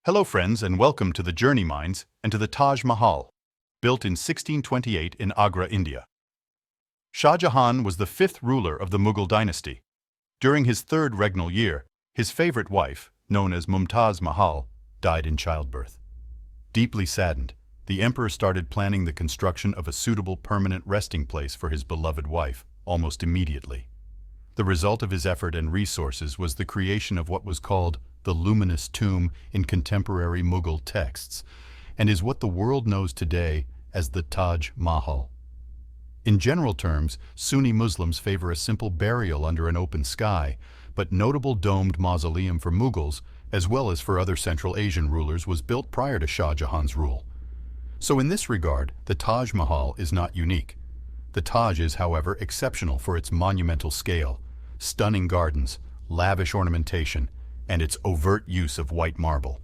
Hello friends and welcome to the JourneY MindS and to the Taj Mahal, built in 1628 in Agra, India. Shah Jahan was the fifth ruler of the Mughal dynasty. During his third regnal year, his favorite wife, known as Mumtaz Mahal, died in childbirth. Deeply saddened, the emperor started planning the construction of a suitable permanent resting place for his beloved wife almost immediately. The result of his effort and resources was the creation of what was called the luminous tomb in contemporary Mughal texts, and is what the world knows today as the Taj Mahal. In general terms, Sunni Muslims favor a simple burial under an open sky, but notable domed mausoleum for Mughals, as well as for other Central Asian rulers, was built prior to Shah Jahan's rule. So in this regard, the Taj Mahal is not unique. The Taj is, however, exceptional for its monumental scale, stunning gardens, lavish ornamentation, and its overt use of white marble.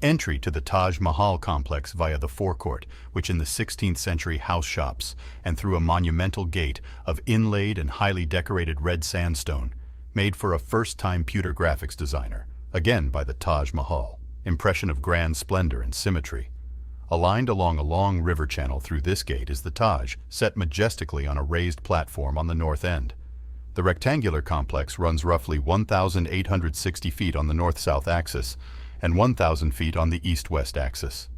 Entry to the Taj Mahal complex via the forecourt, which in the 16th century house shops, and through a monumental gate of inlaid and highly decorated red sandstone, made for a first-time pewter graphics designer, again by the Taj Mahal. Impression of grand splendor and symmetry. Aligned along a long river channel through this gate is the Taj, set majestically on a raised platform on the north end. The rectangular complex runs roughly 1,860 feet on the north-south axis and 1,000 feet on the east-west axis.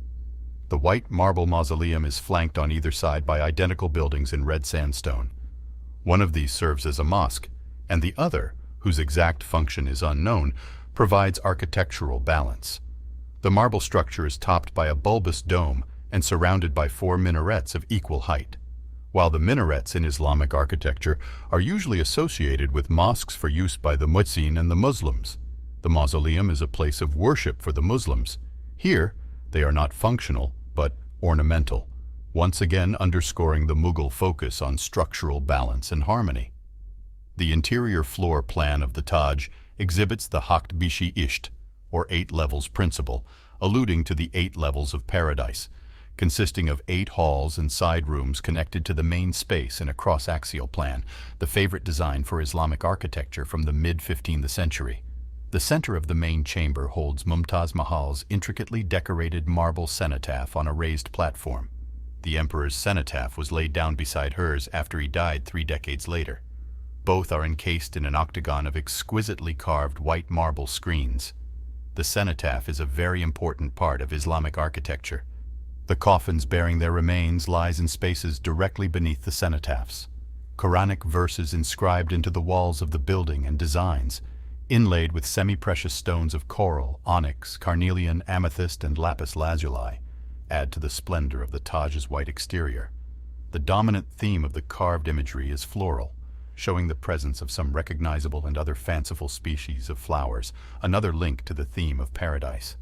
The white marble mausoleum is flanked on either side by identical buildings in red sandstone. One of these serves as a mosque, and the other, whose exact function is unknown, provides architectural balance. The marble structure is topped by a bulbous dome and surrounded by 4 minarets of equal height. While the minarets in Islamic architecture are usually associated with mosques for use by the muezzin and the Muslims, the mausoleum is a place of worship for the Muslims. Here, they are not functional, but ornamental, once again underscoring the Mughal focus on structural balance and harmony. The interior floor plan of the Taj exhibits the Hakt Bishi Isht, or 8 levels principle, alluding to the 8 levels of paradise, consisting of 8 halls and side rooms connected to the main space in a cross-axial plan, the favorite design for Islamic architecture from the mid-15th century. The center of the main chamber holds Mumtaz Mahal's intricately decorated marble cenotaph on a raised platform. The emperor's cenotaph was laid down beside hers after he died 3 decades later. Both are encased in an octagon of exquisitely carved white marble screens. The cenotaph is a very important part of Islamic architecture. The coffins bearing their remains lies in spaces directly beneath the cenotaphs. Quranic verses inscribed into the walls of the building and designs, inlaid with semi-precious stones of coral, onyx, carnelian, amethyst, and lapis lazuli, add to the splendor of the Taj's white exterior. The dominant theme of the carved imagery is floral, showing the presence of some recognizable and other fanciful species of flowers, another link to the theme of paradise.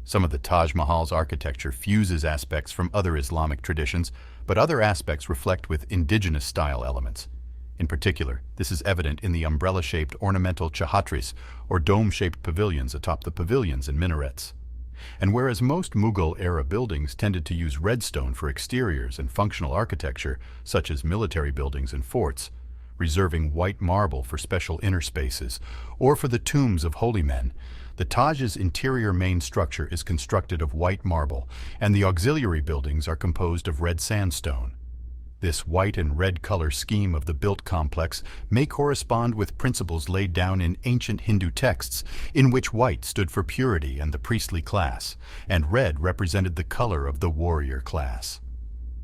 Some of the Taj Mahal's architecture fuses aspects from other Islamic traditions, but other aspects reflect with indigenous style elements. In particular, this is evident in the umbrella-shaped ornamental chahatris, or dome-shaped pavilions atop the pavilions and minarets. And whereas most Mughal-era buildings tended to use redstone for exteriors and functional architecture, such as military buildings and forts, reserving white marble for special inner spaces, or for the tombs of holy men, the Taj's interior main structure is constructed of white marble, and the auxiliary buildings are composed of red sandstone. This white and red color scheme of the built complex may correspond with principles laid down in ancient Hindu texts, in which white stood for purity and the priestly class, and red represented the color of the warrior class.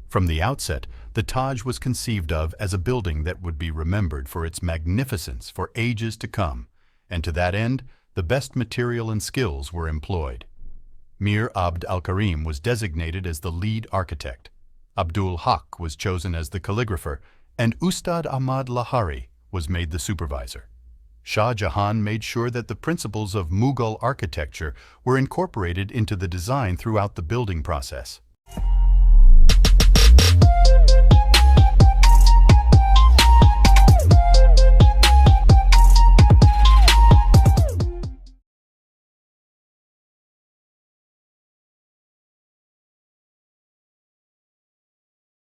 From the outset, the Taj was conceived of as a building that would be remembered for its magnificence for ages to come, and to that end, the best material and skills were employed. Mir Abd al-Karim was designated as the lead architect. Abdul Haq was chosen as the calligrapher, and Ustad Ahmad Lahari was made the supervisor. Shah Jahan made sure that the principles of Mughal architecture were incorporated into the design throughout the building process.